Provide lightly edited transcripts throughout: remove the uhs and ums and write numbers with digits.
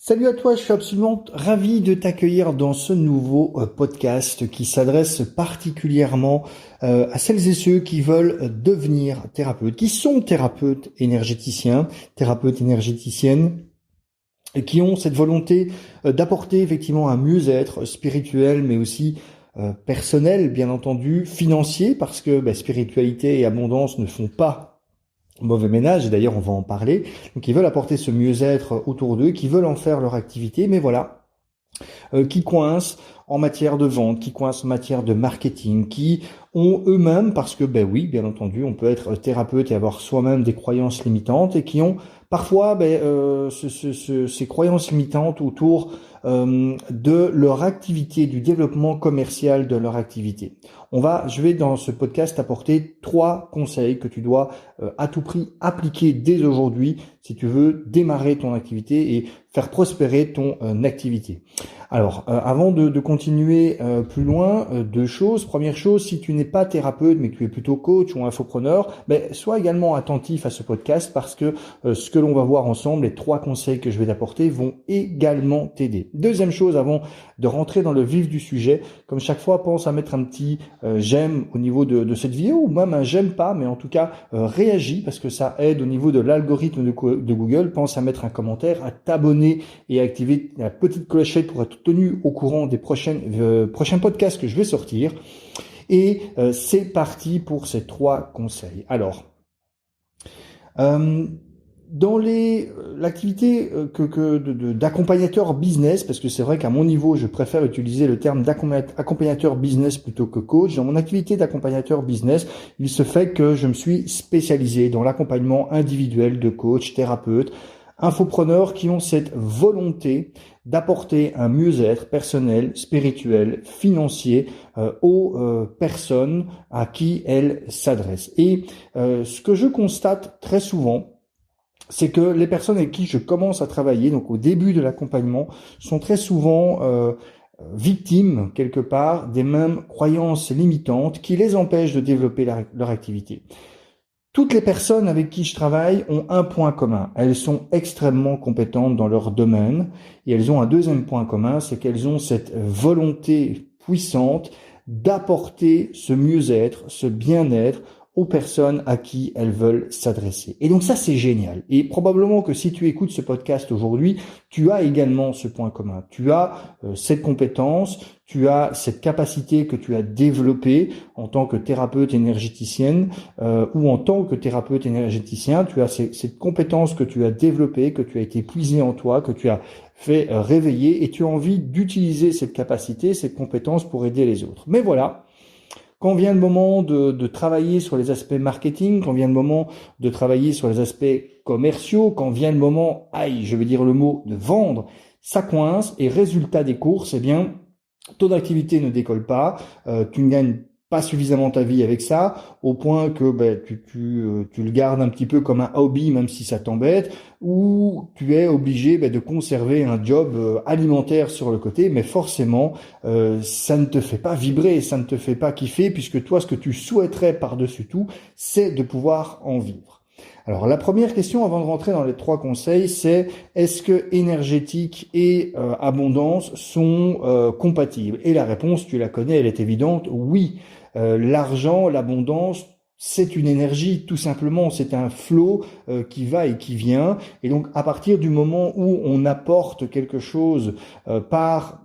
Salut à toi, je suis absolument ravi de t'accueillir dans ce nouveau podcast qui s'adresse particulièrement à celles et ceux qui veulent devenir thérapeutes, qui sont thérapeutes énergéticiens, thérapeutes énergéticiennes, et qui ont cette volonté d'apporter effectivement un mieux-être spirituel, mais aussi personnel, bien entendu, financier, parce que spiritualité et abondance ne font pas mauvais ménage, et d'ailleurs on va en parler. Donc ils veulent apporter ce mieux-être autour d'eux, qui veulent en faire leur activité, mais voilà, qui coincent en matière de vente, qui coincent en matière de marketing, qui ont eux-mêmes, parce que oui, bien entendu, on peut être thérapeute et avoir soi-même des croyances limitantes, et qui ont parfois ces croyances limitantes autour de leur activité, du développement commercial de leur activité. Je vais dans ce podcast apporter 3 conseils que tu dois à tout prix appliquer dès aujourd'hui si tu veux démarrer ton activité et faire prospérer ton activité. Alors, avant de continuer plus loin, 2 choses. Première chose, si tu n'es pas thérapeute mais que tu es plutôt coach ou infopreneur, sois également attentif à ce podcast parce que ce que l'on va voir ensemble, les 3 conseils que je vais t'apporter vont également t'aider. Deuxième chose, avant de rentrer dans le vif du sujet, comme chaque fois, pense à mettre un petit j'aime au niveau de cette vidéo ou même un j'aime pas, mais en tout cas réagis parce que ça aide au niveau de l'algorithme de Google. Pense à mettre un commentaire, à t'abonner et à activer la petite clochette pour être tenu au courant des prochains podcasts que je vais sortir. Et c'est parti pour ces 3 conseils. Alors, dans l'activité d'accompagnateur business, parce que c'est vrai qu'à mon niveau, je préfère utiliser le terme d'accompagnateur business plutôt que coach. Dans mon activité d'accompagnateur business, il se fait que je me suis spécialisé dans l'accompagnement individuel de coachs, thérapeutes, infopreneurs qui ont cette volonté d'apporter un mieux-être personnel, spirituel, financier aux personnes à qui elles s'adressent. Et ce que je constate très souvent, c'est que les personnes avec qui je commence à travailler, donc au début de l'accompagnement, sont très souvent victimes, quelque part, des mêmes croyances limitantes qui les empêchent de développer leur activité. Toutes les personnes avec qui je travaille ont un point commun. Elles sont extrêmement compétentes dans leur domaine et elles ont un deuxième point commun, c'est qu'elles ont cette volonté puissante d'apporter ce mieux-être, ce bien-être aux personnes à qui elles veulent s'adresser. Et donc ça, c'est génial. Et probablement que si tu écoutes ce podcast aujourd'hui, tu as également ce point commun. Tu as cette compétence, tu as cette capacité que tu as développée en tant que thérapeute énergéticienne ou en tant que thérapeute énergéticien. Tu as cette compétence que tu as développée, que tu as été puisée en toi, que tu as fait réveiller et tu as envie d'utiliser cette capacité, cette compétence pour aider les autres. Mais voilà. Quand vient le moment de travailler sur les aspects marketing, quand vient le moment de travailler sur les aspects commerciaux, quand vient le moment, je vais dire le mot, de vendre, ça coince et résultat des courses, ton activité ne décolle pas, tu ne gagnes pas suffisamment ta vie avec ça, au point que tu le gardes un petit peu comme un hobby, même si ça t'embête, ou tu es obligé de conserver un job alimentaire sur le côté, mais forcément, ça ne te fait pas vibrer, ça ne te fait pas kiffer, puisque toi, ce que tu souhaiterais par-dessus tout, c'est de pouvoir en vivre. Alors la première question avant de rentrer dans les 3 conseils, c'est est-ce que énergétique et abondance sont compatibles? Et la réponse, tu la connais, elle est évidente, oui. L'argent, l'abondance, c'est une énergie, tout simplement, c'est un flot qui va et qui vient. Et donc, à partir du moment où on apporte quelque chose par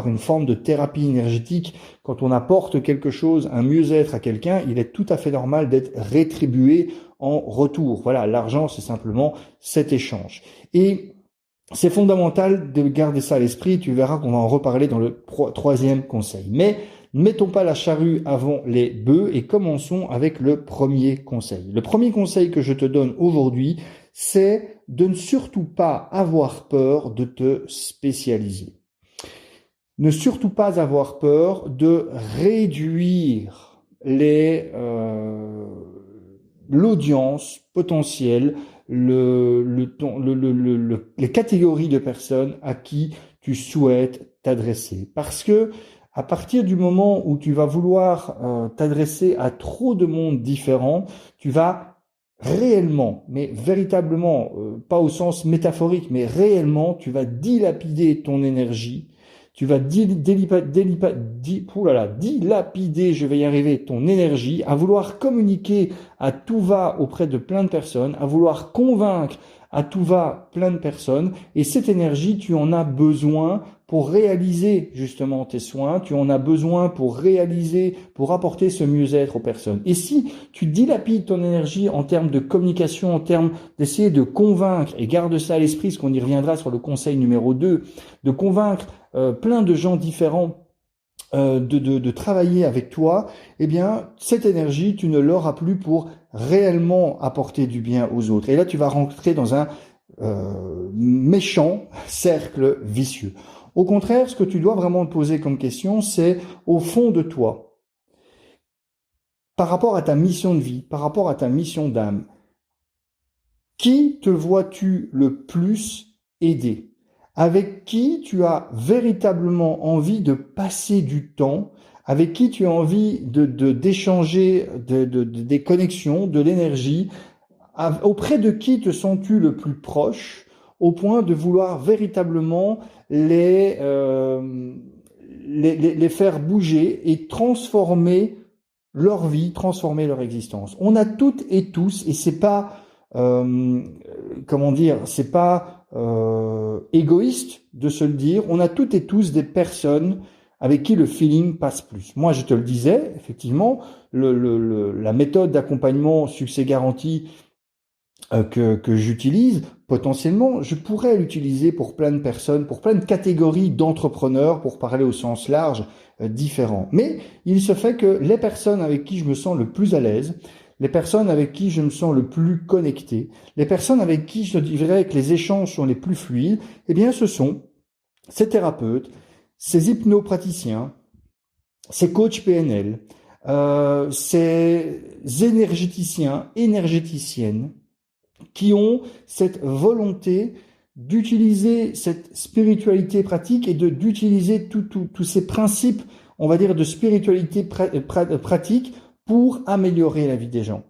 une forme de thérapie énergétique, quand on apporte quelque chose, un mieux-être à quelqu'un, il est tout à fait normal d'être rétribué en retour. Voilà, l'argent, c'est simplement cet échange. Et c'est fondamental de garder ça à l'esprit. Tu verras qu'on va en reparler dans le 3e conseil. Mais ne mettons pas la charrue avant les bœufs et commençons avec le premier conseil. Le premier conseil que je te donne aujourd'hui, c'est de ne surtout pas avoir peur de te spécialiser. Ne surtout pas avoir peur de réduire l'audience potentielle, les catégories de personnes à qui tu souhaites t'adresser. Parce que à partir du moment où tu vas vouloir t'adresser à trop de monde différent, tu vas réellement, mais véritablement, pas au sens métaphorique, mais réellement, tu vas dilapider ton énergie, tu vas dilapider, je vais y arriver, ton énergie, à vouloir communiquer à tout va auprès de plein de personnes, à vouloir convaincre à tout va plein de personnes, et cette énergie, tu en as besoin pour réaliser justement tes soins, tu en as besoin pour réaliser, pour apporter ce mieux-être aux personnes. Et si tu dilapides ton énergie en termes de communication, en termes d'essayer de convaincre, et garde ça à l'esprit, parce qu'on y reviendra sur le conseil numéro 2, de convaincre plein de gens différents de travailler avec toi, eh bien, cette énergie, tu ne l'auras plus pour réellement apporter du bien aux autres. Et là, tu vas rentrer dans un méchant cercle vicieux. Au contraire, ce que tu dois vraiment te poser comme question, c'est au fond de toi, par rapport à ta mission de vie, par rapport à ta mission d'âme, qui te vois-tu le plus aider? Avec qui tu as véritablement envie de passer du temps? Avec qui tu as envie d'échanger des connexions, de l'énergie? Auprès de qui te sens-tu le plus proche au point de vouloir véritablement les faire bouger et transformer leur vie, transformer leur existence. On a toutes et tous, et c'est pas, comment dire, c'est pas égoïste de se le dire, on a toutes et tous des personnes avec qui le feeling passe plus. Moi, je te le disais, effectivement, la méthode d'accompagnement succès garanti que j'utilise, potentiellement, je pourrais l'utiliser pour plein de personnes, pour plein de catégories d'entrepreneurs, pour parler au sens large, différents. Mais il se fait que les personnes avec qui je me sens le plus à l'aise, les personnes avec qui je me sens le plus connecté, les personnes avec qui je dirais que les échanges sont les plus fluides, eh bien, ce sont ces thérapeutes, ces hypnopraticiens, ces coachs PNL, ces énergéticiens, énergéticiennes, qui ont cette volonté d'utiliser cette spiritualité pratique et d'utiliser tous ces principes, on va dire, de spiritualité pratique pour améliorer la vie des gens.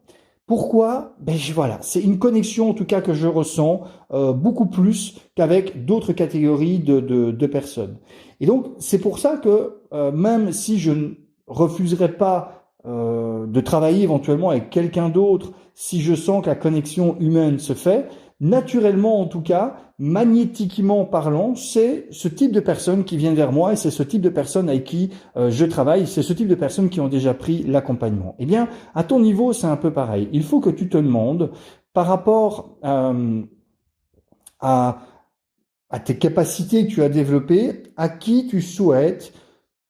Pourquoi? Ben voilà, c'est une connexion en tout cas que je ressens beaucoup plus qu'avec d'autres catégories de personnes. Et donc c'est pour ça que même si je ne refuserais pas de travailler éventuellement avec quelqu'un d'autre, si je sens que la connexion humaine se fait, naturellement en tout cas, magnétiquement parlant, c'est ce type de personnes qui viennent vers moi et c'est ce type de personnes avec qui je travaille, c'est ce type de personnes qui ont déjà pris l'accompagnement. Eh bien, à ton niveau, c'est un peu pareil. Il faut que tu te demandes par rapport à tes capacités que tu as développées, à qui tu souhaites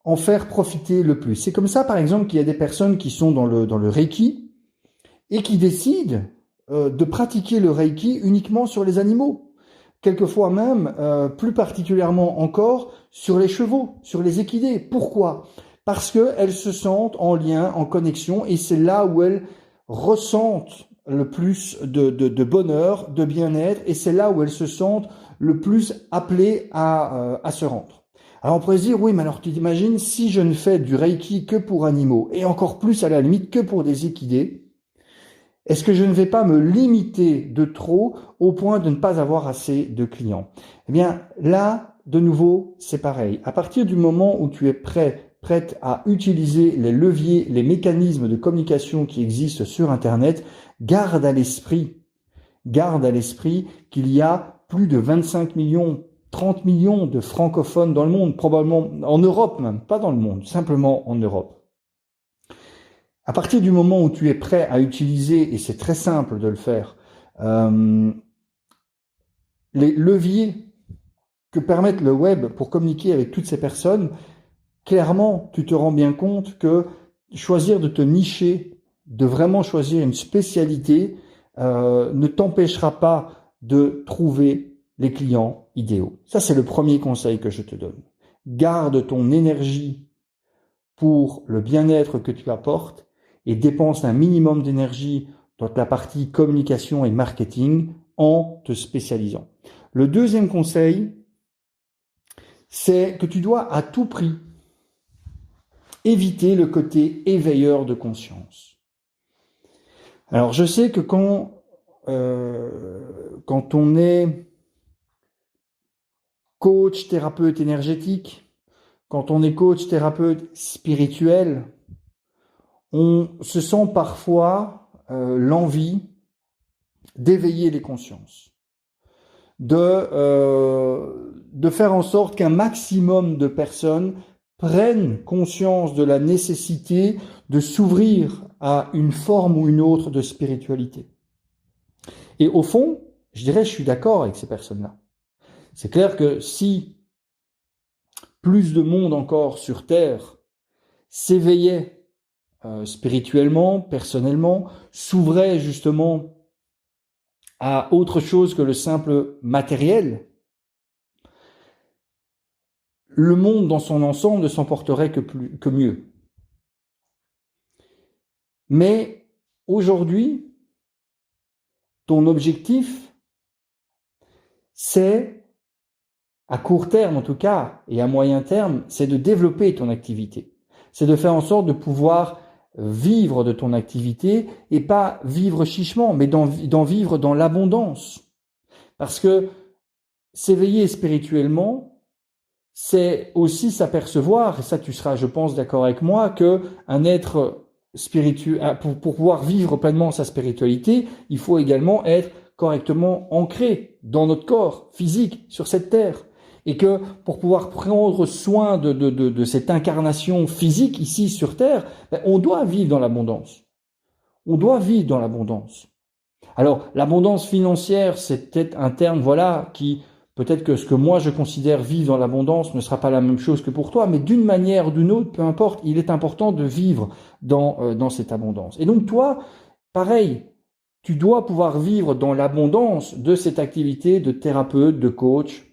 en faire profiter le plus. C'est comme ça, par exemple, qu'il y a des personnes qui sont dans le Reiki et qui décident de pratiquer le Reiki uniquement sur les animaux. Quelquefois même, plus particulièrement encore, sur les chevaux, sur les équidés. Pourquoi? Parce qu'elles se sentent en lien, en connexion, et c'est là où elles ressentent le plus de bonheur, de bien-être, et c'est là où elles se sentent le plus appelées à se rendre. Alors on pourrait se dire, oui, mais alors tu t'imagines, si je ne fais du Reiki que pour animaux, et encore plus à la limite que pour des équidés, est-ce que je ne vais pas me limiter de trop au point de ne pas avoir assez de clients? Eh bien, là, de nouveau, c'est pareil. À partir du moment où tu es prête à utiliser les leviers, les mécanismes de communication qui existent sur Internet, garde à l'esprit qu'il y a plus de 25 millions, 30 millions de francophones dans le monde, probablement en Europe même, pas dans le monde, simplement en Europe. À partir du moment où tu es prêt à utiliser, et c'est très simple de le faire, les leviers que permettent le web pour communiquer avec toutes ces personnes, clairement, tu te rends bien compte que choisir de te nicher, de vraiment choisir une spécialité, ne t'empêchera pas de trouver les clients idéaux. Ça, c'est le premier conseil que je te donne. Garde ton énergie pour le bien-être que tu apportes et dépense un minimum d'énergie dans la partie communication et marketing en te spécialisant. Le deuxième conseil, c'est que tu dois à tout prix éviter le côté éveilleur de conscience. Alors, je sais que quand on est coach, thérapeute énergétique, quand on est coach, thérapeute spirituel, on se sent parfois l'envie d'éveiller les consciences, de faire en sorte qu'un maximum de personnes prennent conscience de la nécessité de s'ouvrir à une forme ou une autre de spiritualité. Et au fond, je dirais, je suis d'accord avec ces personnes-là. C'est clair que si plus de monde encore sur Terre s'éveillait spirituellement, personnellement, s'ouvrait justement à autre chose que le simple matériel, le monde dans son ensemble ne s'en porterait que mieux. Mais aujourd'hui, ton objectif, c'est, à court terme en tout cas, et à moyen terme, c'est de développer ton activité. C'est de faire en sorte de pouvoir vivre de ton activité et pas vivre chichement, mais d'en vivre dans l'abondance. Parce que s'éveiller spirituellement, c'est aussi s'apercevoir, et ça tu seras, je pense, d'accord avec moi, que un être spirituel, pour pouvoir vivre pleinement sa spiritualité, il faut également être correctement ancré dans notre corps physique sur cette terre. Et que pour pouvoir prendre soin de cette incarnation physique ici sur terre, on doit vivre dans l'abondance. On doit vivre dans l'abondance. Alors, l'abondance financière, c'est peut-être un terme, voilà, qui, peut-être que ce que moi je considère vivre dans l'abondance ne sera pas la même chose que pour toi, mais d'une manière ou d'une autre, peu importe, il est important de vivre dans cette abondance. Et donc toi, pareil, tu dois pouvoir vivre dans l'abondance de cette activité de thérapeute, de coach,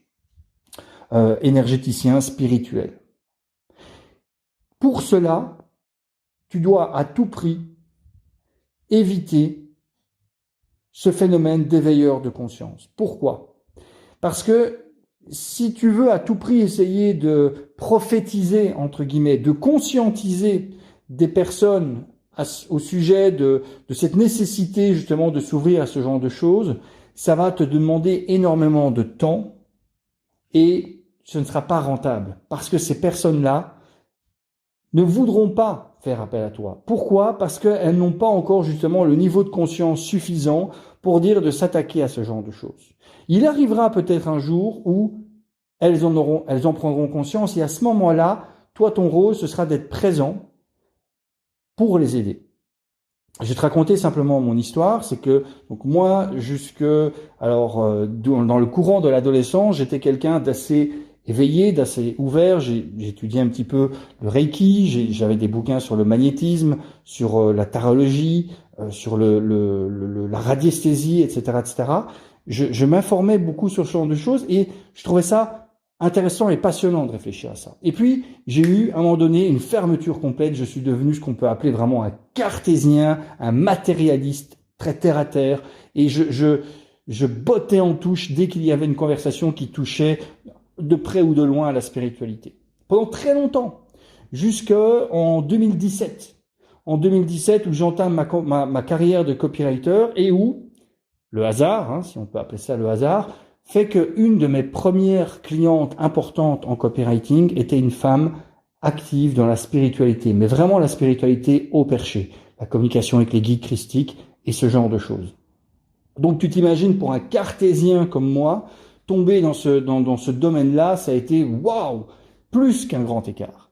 énergéticien, spirituel. Pour cela, tu dois à tout prix éviter ce phénomène d'éveilleur de conscience. Pourquoi ? Parce que si tu veux à tout prix essayer de prophétiser, entre guillemets, de conscientiser des personnes au sujet de cette nécessité justement de s'ouvrir à ce genre de choses, ça va te demander énormément de temps et ce ne sera pas rentable parce que ces personnes-là ne voudront pas faire appel à toi. Pourquoi ? Parce qu'elles n'ont pas encore justement le niveau de conscience suffisant pour dire de s'attaquer à ce genre de choses. Il arrivera peut-être un jour où elles en prendront conscience et à ce moment-là, toi, ton rôle, ce sera d'être présent pour les aider. Je vais te raconter simplement mon histoire, c'est que donc moi, dans le courant de l'adolescence, j'étais quelqu'un d'assez éveillé, d'assez ouvert. J'ai étudié un petit peu le Reiki, j'avais des bouquins sur le magnétisme, sur la tarologie, sur la radiesthésie, etc., etc. Je m'informais beaucoup sur ce genre de choses et je trouvais ça intéressant et passionnant de réfléchir à ça. Et puis, j'ai eu, à un moment donné, une fermeture complète. Je suis devenu ce qu'on peut appeler vraiment un cartésien, un matérialiste, très terre à terre. Et je bottais en touche dès qu'il y avait une conversation qui touchait de près ou de loin à la spiritualité. Pendant très longtemps, jusqu'en 2017. En 2017, où j'entame ma carrière de copywriter et où, le hasard, si on peut appeler ça le hasard, fait qu'une de mes premières clientes importantes en copywriting était une femme active dans la spiritualité, mais vraiment la spiritualité au perché, la communication avec les guides christiques et ce genre de choses. Donc tu t'imagines pour un cartésien comme moi, tomber dans ce domaine-là, ça a été waouh, plus qu'un grand écart.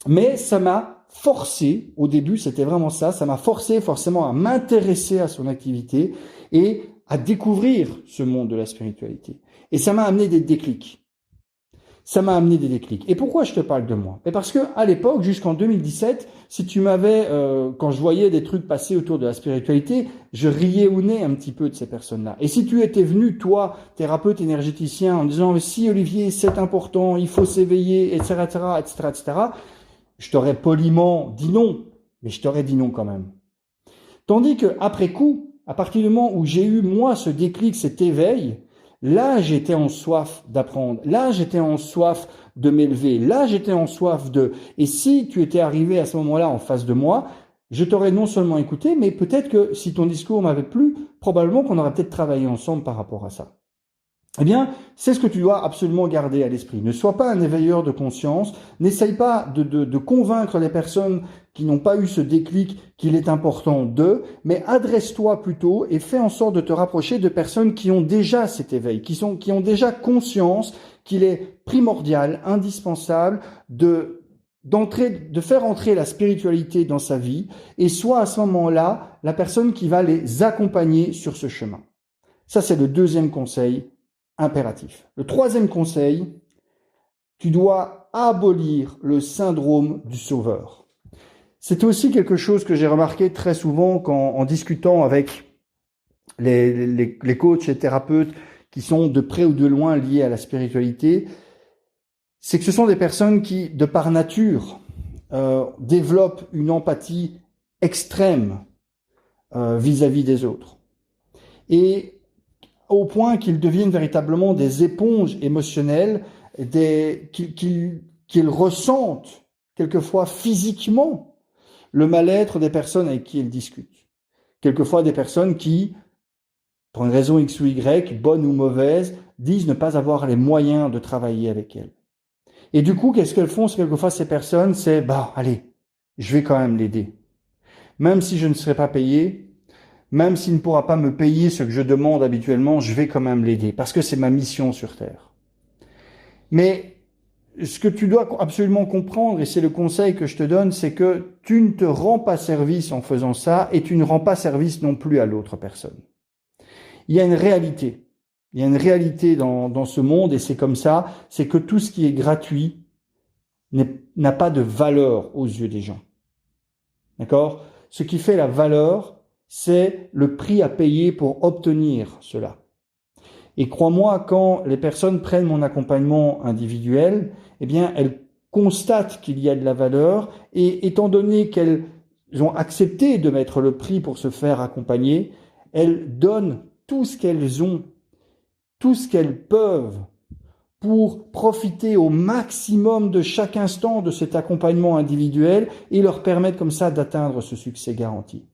Mais ça m'a forcé, au début c'était vraiment ça m'a forcé forcément à m'intéresser à son activité et à découvrir ce monde de la spiritualité. Et ça m'a amené des déclics. Et pourquoi je te parle de moi ? Et parce que à l'époque, jusqu'en 2017, si tu m'avais, quand je voyais des trucs passer autour de la spiritualité, je riais au nez un petit peu de ces personnes-là. Et si tu étais venu, toi, thérapeute énergéticien, en disant « Si Olivier, c'est important, il faut s'éveiller, etc., etc., etc. », je t'aurais poliment dit non, mais je t'aurais dit non quand même. Tandis que après coup, à partir du moment où j'ai eu, moi, ce déclic, cet éveil, là, j'étais en soif d'apprendre. Là, j'étais en soif de m'élever. Là, j'étais en soif de... Et si tu étais arrivé à ce moment-là en face de moi, je t'aurais non seulement écouté, mais peut-être que si ton discours m'avait plu, probablement qu'on aurait peut-être travaillé ensemble par rapport à ça. Eh bien, c'est ce que tu dois absolument garder à l'esprit. Ne sois pas un éveilleur de conscience, n'essaye pas de convaincre les personnes qui n'ont pas eu ce déclic qu'il est important d'eux, mais adresse-toi plutôt et fais en sorte de te rapprocher de personnes qui ont déjà cet éveil, qui ont déjà conscience qu'il est primordial, indispensable de faire entrer la spiritualité dans sa vie et soit à ce moment-là la personne qui va les accompagner sur ce chemin. Ça, c'est le deuxième conseil impératif. Le troisième conseil, tu dois abolir le syndrome du sauveur. C'est aussi quelque chose que j'ai remarqué très souvent en discutant avec les coachs et thérapeutes qui sont de près ou de loin liés à la spiritualité, c'est que ce sont des personnes qui, de par nature, développent une empathie extrême vis-à-vis des autres. Et au point qu'ils deviennent véritablement des éponges émotionnelles, qu'ils ressentent quelquefois physiquement le mal-être des personnes avec qui ils discutent. Quelquefois des personnes qui, pour une raison X ou Y, bonne ou mauvaise, disent ne pas avoir les moyens de travailler avec elles. Et du coup, qu'est-ce qu'elles font quelquefois ces personnes? C'est, allez, je vais quand même l'aider. Même si je ne serai pas payé, même s'il ne pourra pas me payer ce que je demande habituellement, je vais quand même l'aider, parce que c'est ma mission sur Terre. Mais ce que tu dois absolument comprendre, et c'est le conseil que je te donne, c'est que tu ne te rends pas service en faisant ça, et tu ne rends pas service non plus à l'autre personne. Il y a une réalité. Il y a une réalité dans ce monde, et c'est comme ça, c'est que tout ce qui est gratuit n'a pas de valeur aux yeux des gens. D'accord? Ce qui fait la valeur, c'est le prix à payer pour obtenir cela. Et crois-moi, quand les personnes prennent mon accompagnement individuel, eh bien, elles constatent qu'il y a de la valeur, et étant donné qu'elles ont accepté de mettre le prix pour se faire accompagner, elles donnent tout ce qu'elles ont, tout ce qu'elles peuvent pour profiter au maximum de chaque instant de cet accompagnement individuel et leur permettre comme ça d'atteindre ce succès garanti.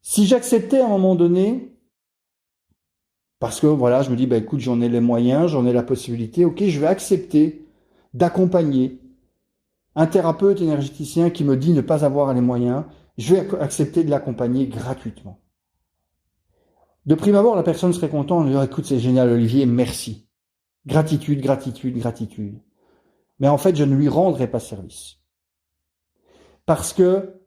Si j'acceptais à un moment donné, parce que voilà, je me dis, écoute, j'en ai les moyens, j'en ai la possibilité, ok, je vais accepter d'accompagner un thérapeute énergéticien qui me dit ne pas avoir les moyens, je vais accepter de l'accompagner gratuitement. De prime abord, la personne serait contente, elle dirait, écoute, c'est génial Olivier, merci. Gratitude, gratitude, gratitude. Mais en fait, je ne lui rendrai pas service. Parce que,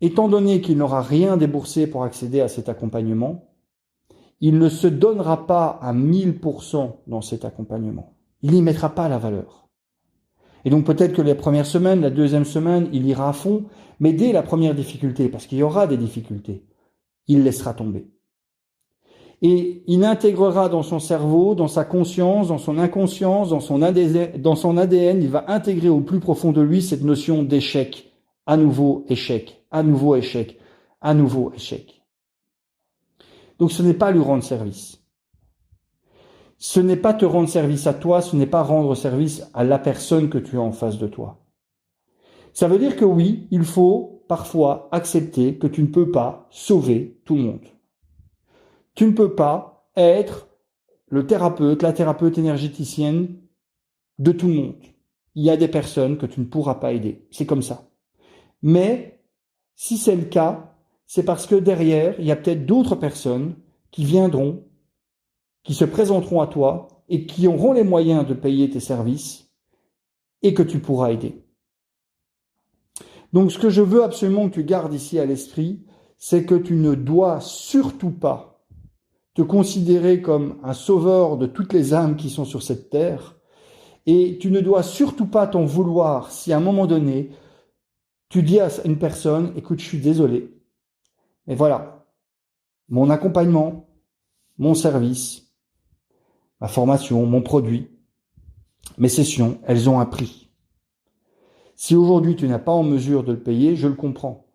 étant donné qu'il n'aura rien déboursé pour accéder à cet accompagnement, il ne se donnera pas à 1000% dans cet accompagnement. Il n'y mettra pas la valeur. Et donc peut-être que les premières semaines, la deuxième semaine, il ira à fond, mais dès la première difficulté, parce qu'il y aura des difficultés, il laissera tomber. Et il intégrera dans son cerveau, dans sa conscience, dans son inconscience, dans son ADN, il va intégrer au plus profond de lui cette notion d'échec. À nouveau échec, à nouveau échec, à nouveau échec. Donc ce n'est pas lui rendre service. Ce n'est pas te rendre service à toi, ce n'est pas rendre service à la personne que tu as en face de toi. Ça veut dire que oui, il faut parfois accepter que tu ne peux pas sauver tout le monde. Tu ne peux pas être le thérapeute, la thérapeute énergéticienne de tout le monde. Il y a des personnes que tu ne pourras pas aider. C'est comme ça. Mais si c'est le cas, c'est parce que derrière, il y a peut-être d'autres personnes qui viendront, qui se présenteront à toi et qui auront les moyens de payer tes services et que tu pourras aider. Donc ce que je veux absolument que tu gardes ici à l'esprit, c'est que tu ne dois surtout pas te considérer comme un sauveur de toutes les âmes qui sont sur cette terre, et tu ne dois surtout pas t'en vouloir si à un moment donné, tu dis à une personne, écoute, je suis désolé, mais voilà, mon accompagnement, mon service, ma formation, mon produit, mes sessions, elles ont un prix. Si aujourd'hui tu n'es pas en mesure de le payer, je le comprends.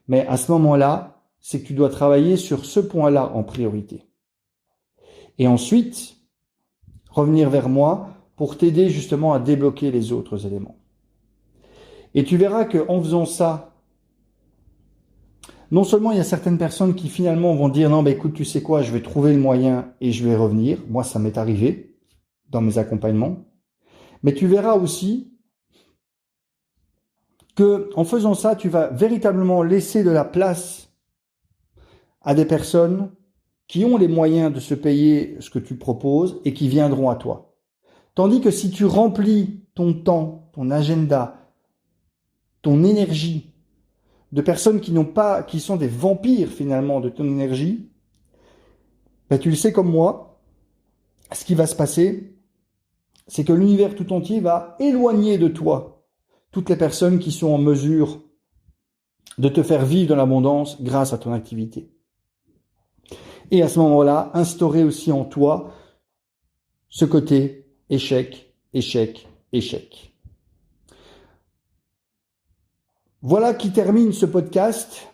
Mais à ce moment-là, c'est que tu dois travailler sur ce point-là en priorité. Et ensuite, revenir vers moi pour t'aider justement à débloquer les autres éléments. Et tu verras qu'en faisant ça, Non seulement il y a certaines personnes qui finalement vont dire non, écoute, tu sais quoi, je vais trouver le moyen et je vais revenir. Moi, ça m'est arrivé dans mes accompagnements. Mais tu verras aussi que en faisant ça, tu vas véritablement laisser de la place à des personnes qui ont les moyens de se payer ce que tu proposes et qui viendront à toi. Tandis que si tu remplis ton temps, ton agenda, ton énergie de personnes qui sont des vampires finalement de ton énergie, ben tu le sais comme moi, ce qui va se passer, c'est que l'univers tout entier va éloigner de toi toutes les personnes qui sont en mesure de te faire vivre dans l'abondance grâce à ton activité. Et à ce moment-là, instaurer aussi en toi ce côté échec, échec, échec. Voilà qui termine ce podcast.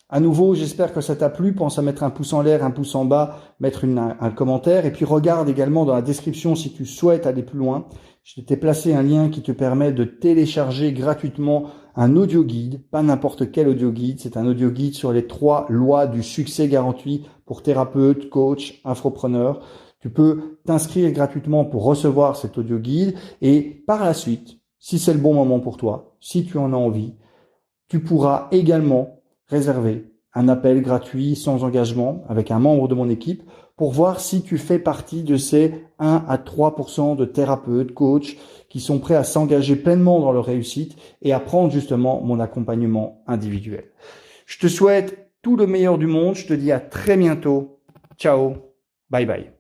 À nouveau, j'espère que ça t'a plu. Pense à mettre un pouce en l'air, un pouce en bas, mettre un commentaire. Et puis regarde également dans la description si tu souhaites aller plus loin. Je t'ai placé un lien qui te permet de télécharger gratuitement un audio guide, pas n'importe quel audio guide. C'est un audio guide sur les 3 lois du succès garanti pour thérapeutes, coachs, infopreneurs. Tu peux t'inscrire gratuitement pour recevoir cet audio guide. Et par la suite, si c'est le bon moment pour toi, si tu en as envie, tu pourras également réserver un appel gratuit sans engagement avec un membre de mon équipe pour voir si tu fais partie de ces 1 à 3% de thérapeutes, coachs qui sont prêts à s'engager pleinement dans leur réussite et à prendre justement mon accompagnement individuel. Je te souhaite tout le meilleur du monde. Je te dis à très bientôt. Ciao. Bye bye.